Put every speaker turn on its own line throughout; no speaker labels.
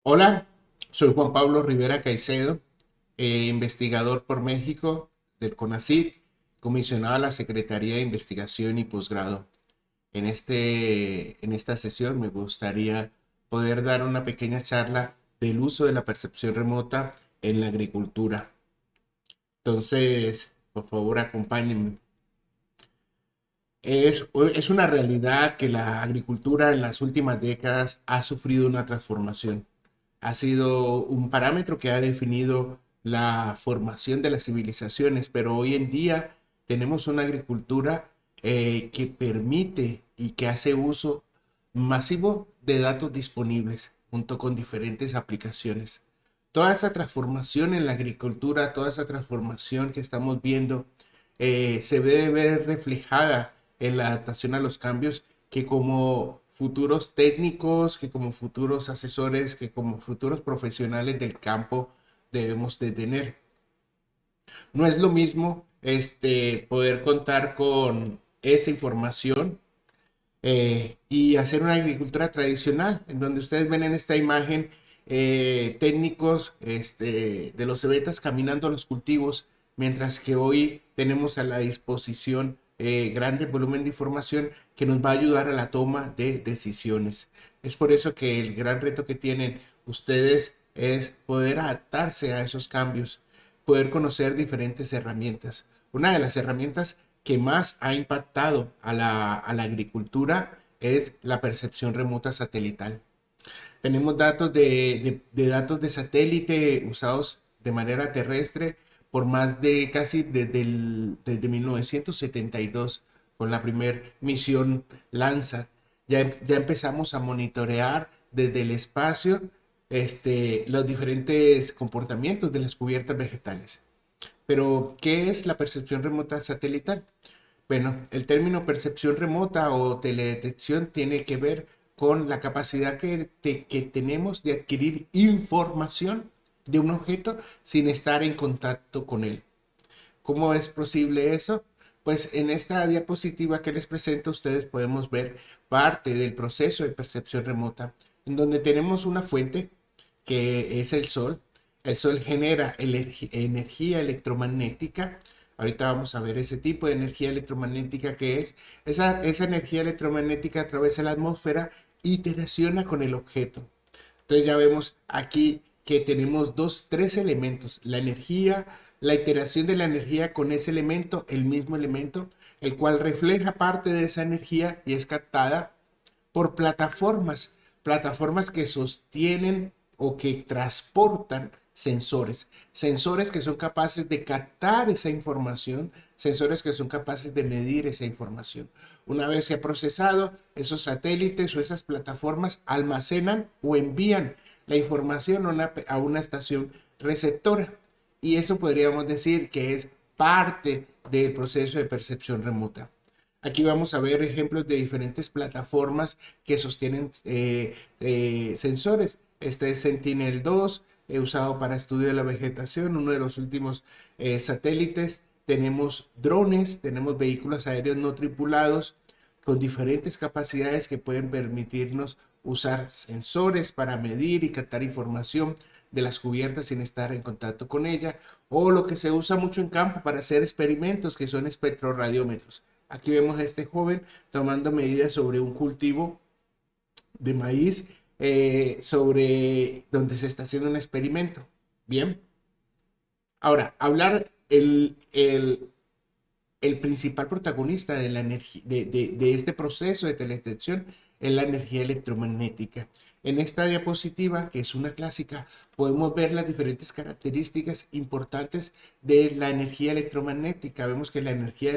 Hola, soy Juan Pablo Rivera Caicedo, investigador por México del CONACYT, comisionado a la Secretaría de Investigación y Posgrado. En esta sesión me gustaría poder dar una pequeña charla del uso de la percepción remota en la agricultura. Entonces, por favor, acompáñenme. Es una realidad que la agricultura en las últimas décadas ha sufrido una transformación. Ha sido un parámetro que ha definido la formación de las civilizaciones, pero hoy en día tenemos una agricultura que permite y que hace uso masivo de datos disponibles junto con diferentes aplicaciones. Toda esa transformación en la agricultura, toda esa transformación que estamos viendo, se debe ver reflejada en la adaptación a los cambios que como futuros técnicos, que como futuros asesores, que como futuros profesionales del campo debemos de tener. No es lo mismo poder contar con esa información y hacer una agricultura tradicional, en donde ustedes ven en esta imagen técnicos de los cebetas caminando a los cultivos, mientras que hoy tenemos a la disposición grande volumen de información que nos va a ayudar a la toma de decisiones. Es por eso que el gran reto que tienen ustedes es poder adaptarse a esos cambios, poder conocer diferentes herramientas. Una de las herramientas que más ha impactado a la agricultura es la percepción remota satelital. Tenemos datos de datos de satélite usados de manera terrestre por más de casi desde 1972 con la primera misión Landsat. Ya empezamos a monitorear desde el espacio los diferentes comportamientos de las cubiertas vegetales. Pero, ¿qué es la percepción remota satelital? Bueno, el término percepción remota o teledetección tiene que ver con la capacidad que tenemos de adquirir información de un objeto sin estar en contacto con él. ¿Cómo es posible eso? Pues en esta diapositiva que les presento ustedes podemos ver parte del proceso de percepción remota, en donde tenemos una fuente que es el sol. El sol genera energía electromagnética. Ahorita vamos a ver ese tipo de energía electromagnética que es. Esa energía electromagnética atraviesa la atmósfera y interacciona con el objeto. Entonces ya vemos aquí que tenemos tres elementos, la energía, la iteración de la energía con ese elemento, el mismo elemento, el cual refleja parte de esa energía y es captada por plataformas que sostienen o que transportan sensores que son capaces de captar esa información, sensores que son capaces de medir esa información. Una vez se ha procesado, esos satélites o esas plataformas almacenan o envían la información a una estación receptora. Y eso podríamos decir que es parte del proceso de percepción remota. Aquí vamos a ver ejemplos de diferentes plataformas que sostienen sensores. Este es Sentinel-2, usado para estudio de la vegetación, uno de los últimos satélites. Tenemos drones, tenemos vehículos aéreos no tripulados con diferentes capacidades que pueden permitirnos usar sensores para medir y captar información de las cubiertas sin estar en contacto con ella, o lo que se usa mucho en campo para hacer experimentos, que son espectroradiómetros. Aquí vemos a este joven tomando medidas sobre un cultivo de maíz, sobre donde se está haciendo un experimento. Bien, ahora, hablar el principal protagonista de, la energía, de este proceso de teledetección es la energía electromagnética. En esta diapositiva, que es una clásica, podemos ver las diferentes características importantes de la energía electromagnética. Vemos que la energía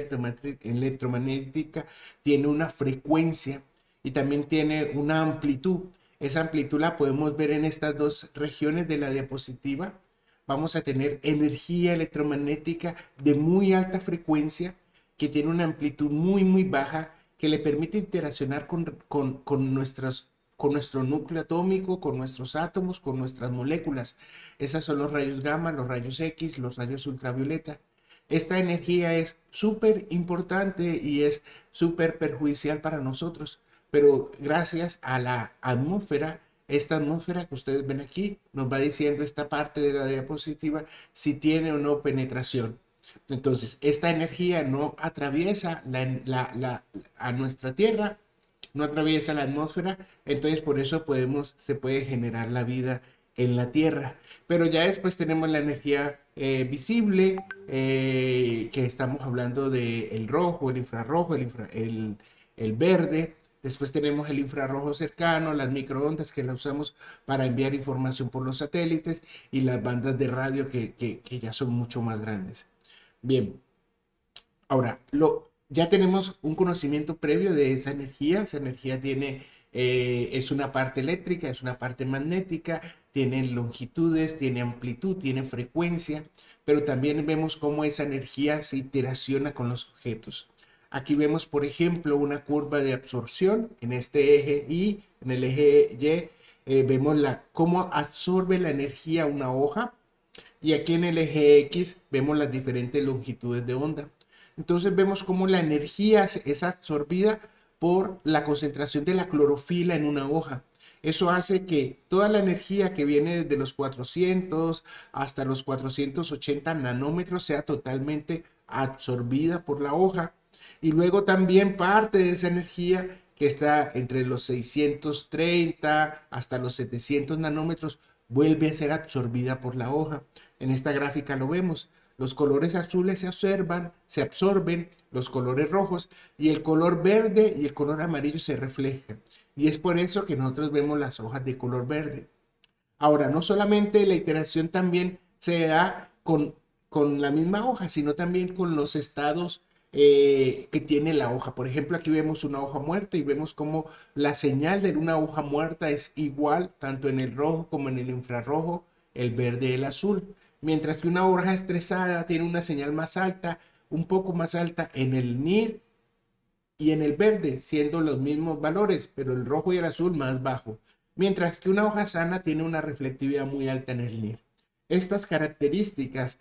electromagnética tiene una frecuencia y también tiene una amplitud. Esa amplitud la podemos ver en estas dos regiones de la diapositiva. Vamos a tener energía electromagnética de muy alta frecuencia que tiene una amplitud muy baja que le permite interaccionar con nuestro núcleo atómico, con nuestros átomos, con nuestras moléculas. Esos son los rayos gamma, los rayos X, los rayos ultravioleta. Esta energía es súper importante y es súper perjudicial para nosotros, pero gracias a la atmósfera esta atmósfera que ustedes ven aquí nos va diciendo esta parte de la diapositiva si tiene o no penetración. Entonces, esta energía no atraviesa a nuestra Tierra, no atraviesa la atmósfera, entonces por eso se puede generar la vida en la Tierra. Pero ya después tenemos la energía visible, que estamos hablando del rojo, el infrarrojo, el verde. Después tenemos el infrarrojo cercano, las microondas que las usamos para enviar información por los satélites y las bandas de radio que ya son mucho más grandes. Bien, ahora, ya tenemos un conocimiento previo de esa energía es una parte eléctrica, es una parte magnética, tiene longitudes, tiene amplitud, tiene frecuencia, pero también vemos cómo esa energía se interacciona con los objetos. Aquí vemos, por ejemplo, una curva de absorción en este eje Y, en el eje Y, vemos cómo absorbe la energía una hoja, y aquí en el eje X vemos las diferentes longitudes de onda. Entonces vemos cómo la energía es absorbida por la concentración de la clorofila en una hoja. Eso hace que toda la energía que viene desde los 400 hasta los 480 nanómetros sea totalmente absorbida por la hoja. Y luego también parte de esa energía que está entre los 630 hasta los 700 nanómetros vuelve a ser absorbida por la hoja. En esta gráfica lo vemos. Los colores azules se absorben, los colores rojos, y el color verde y el color amarillo se reflejan. Y es por eso que nosotros vemos las hojas de color verde. Ahora, no solamente la iteración también se da con la misma hoja, sino también con los estados que tiene la hoja. Por ejemplo, aquí vemos una hoja muerta y vemos cómo la señal de una hoja muerta es igual tanto en el rojo como en el infrarrojo, el verde y el azul. Mientras que una hoja estresada tiene una señal más alta, un poco más alta en el NIR y en el verde, siendo los mismos valores, pero el rojo y el azul más bajo. Mientras que una hoja sana tiene una reflectividad muy alta en el NIR. Estas características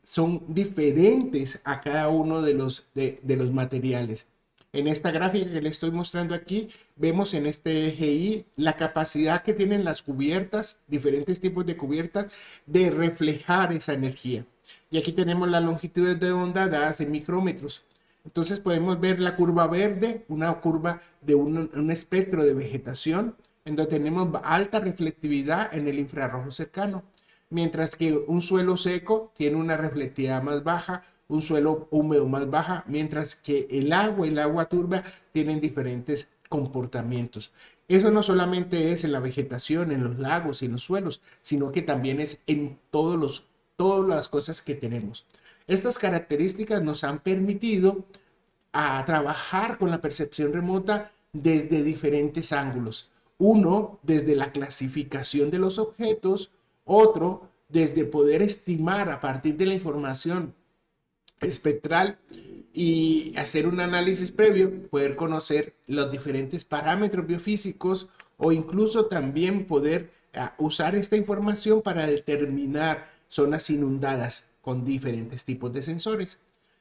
son diferentes a cada uno de los materiales. En esta gráfica que les estoy mostrando aquí, vemos en este eje Y la capacidad que tienen las cubiertas, diferentes tipos de cubiertas, de reflejar esa energía. Y aquí tenemos las longitudes de onda dadas en micrómetros. Entonces podemos ver la curva verde, una curva de un espectro de vegetación, en donde tenemos alta reflectividad en el infrarrojo cercano, mientras que un suelo seco tiene una reflectividad más baja, un suelo húmedo más baja, mientras que el agua turbia, tienen diferentes comportamientos. Eso no solamente es en la vegetación, en los lagos y en los suelos, sino que también es en todas las cosas que tenemos. Estas características nos han permitido trabajar con la percepción remota desde diferentes ángulos. Uno, desde la clasificación de los objetos, otro, desde poder estimar a partir de la información espectral y hacer un análisis previo, poder conocer los diferentes parámetros biofísicos o incluso también poder usar esta información para determinar zonas inundadas con diferentes tipos de sensores.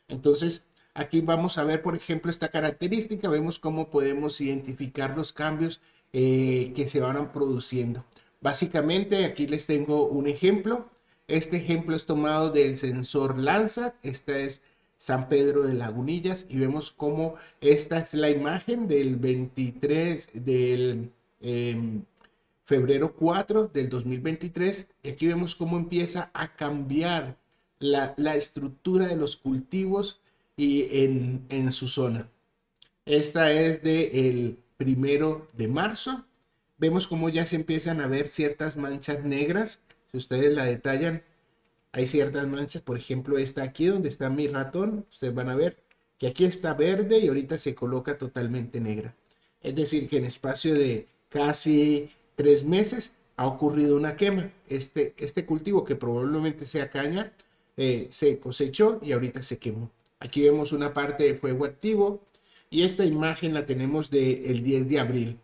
Entonces, aquí vamos a ver, por ejemplo, esta característica, vemos cómo podemos identificar los cambios que se van produciendo. Básicamente, aquí les tengo un ejemplo. Este ejemplo es tomado del sensor Landsat. Esta es San Pedro de Lagunillas y vemos cómo esta es la imagen del 23 del febrero 4 del 2023. Y aquí vemos cómo empieza a cambiar la estructura de los cultivos y en su zona. Esta es del 1 de marzo. Vemos cómo ya se empiezan a ver ciertas manchas negras. Si ustedes la detallan, hay ciertas manchas. Por ejemplo, esta aquí donde está mi ratón, ustedes van a ver que aquí está verde y ahorita se coloca totalmente negra. Es decir, que en espacio de casi 3 meses ha ocurrido una quema. Este cultivo, que probablemente sea caña, se cosechó y ahorita se quemó. Aquí vemos una parte de fuego activo y esta imagen la tenemos del 10 de abril.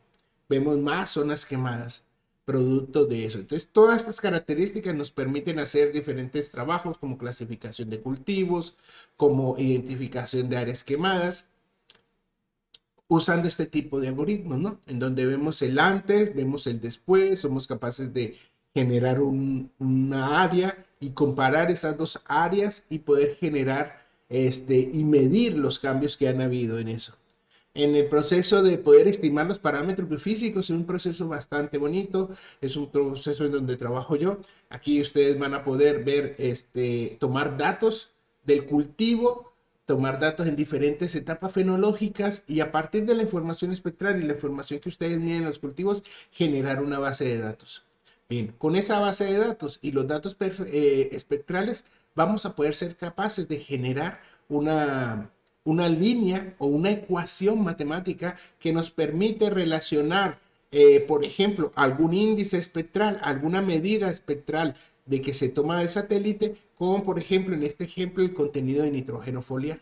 Vemos más zonas quemadas, producto de eso. Entonces, todas estas características nos permiten hacer diferentes trabajos como clasificación de cultivos, como identificación de áreas quemadas. usando este tipo de algoritmos, ¿no? En donde vemos el antes, vemos el después, somos capaces de generar una área y comparar esas dos áreas y poder generar y medir los cambios que han habido en eso. En el proceso de poder estimar los parámetros biofísicos es un proceso bastante bonito, es un proceso en donde trabajo yo. Aquí ustedes van a poder ver, tomar datos del cultivo, tomar datos en diferentes etapas fenológicas y a partir de la información espectral y la información que ustedes miden en los cultivos, generar una base de datos. Bien, con esa base de datos y los datos espectrales vamos a poder ser capaces de generar una línea o una ecuación matemática que nos permite relacionar, por ejemplo, algún índice espectral, alguna medida espectral de que se toma del satélite, como por ejemplo en este ejemplo el contenido de nitrógeno foliar.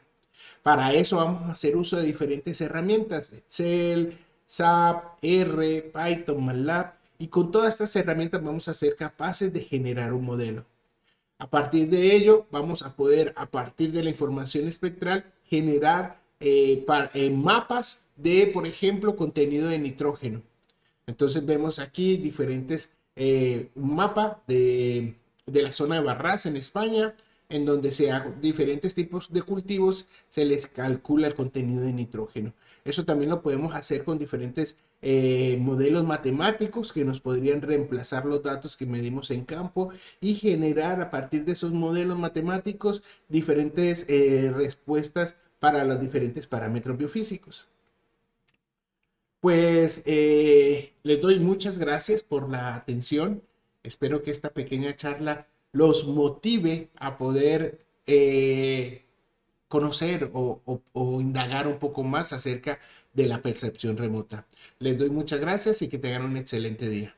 Para eso vamos a hacer uso de diferentes herramientas, Excel, SAP, R, Python, MATLAB, y con todas estas herramientas vamos a ser capaces de generar un modelo. A partir de ello, vamos a poder, a partir de la información espectral, generar mapas de, por ejemplo, contenido de nitrógeno. Entonces vemos aquí diferentes, un mapa de la zona de Barras en España, en donde diferentes tipos de cultivos se les calcula el contenido de nitrógeno. Eso también lo podemos hacer con diferentes modelos matemáticos que nos podrían reemplazar los datos que medimos en campo y generar a partir de esos modelos matemáticos diferentes respuestas para los diferentes parámetros biofísicos. Pues les doy muchas gracias por la atención. Espero que esta pequeña charla los motive a poder conocer o indagar un poco más acerca de la percepción remota. Les doy muchas gracias y que tengan un excelente día.